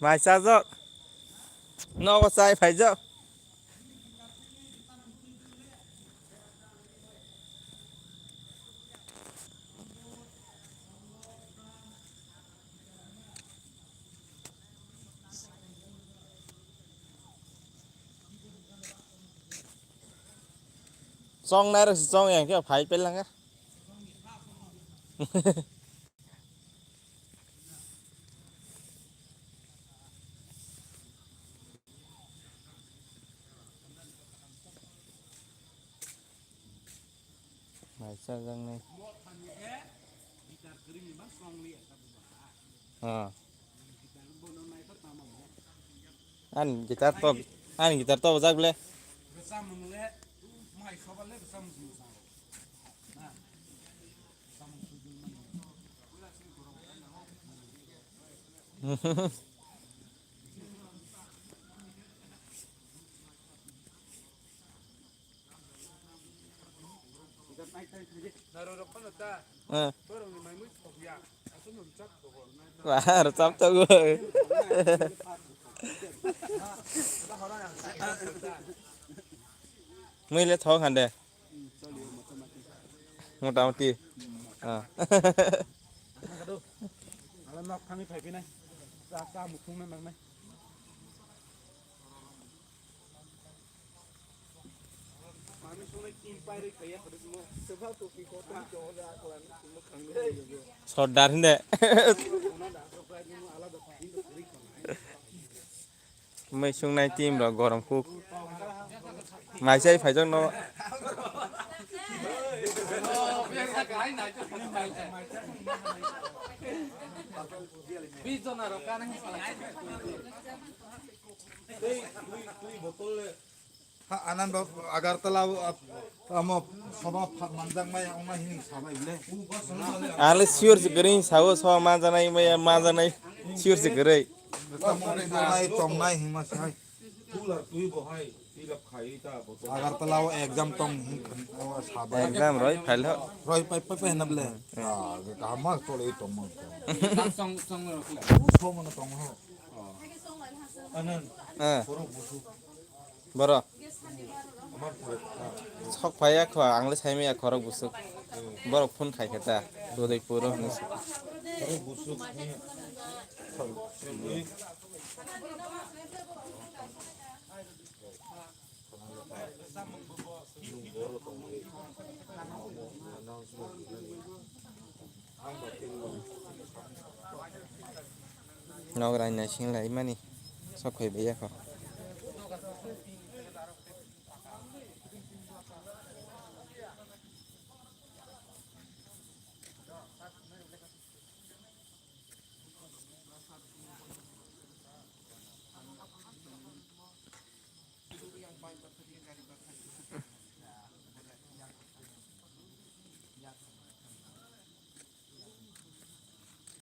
vài xa rớt nó có sai phải rớt xong này rồi xongอย่างที่phảiเป็นแล้วไงvài xa răng này à anh guitar to rắc lên Wah, harus sabtu gue. Mới lấy thong hẳn đây. Một đào tì. À. nó thằng ấy phải cái này ra một khung này bằng này Sodar ini. Mấy chung này team rồi gồm khu. Mai xây phải cho nó. Anan agar telah kamu sama manjang mai yang mana ini sama ini. Ale sure segering sawo sawo maza nai maya maza nai sure segering. Kamu nai tong nai himas hai. Agar telah exam tong sama. Exam rồi phải lo. Roy pai nable. Ah, kamu tole tong mau. Tong mana tong ho. Anan. Bro. Sok paya ko angle sai me khorok busuk. Bro phun khai khata. Dodai puro nis. Busuk ni. Nó cái này xin lấy mà nè. Sok khai bây giờ ko.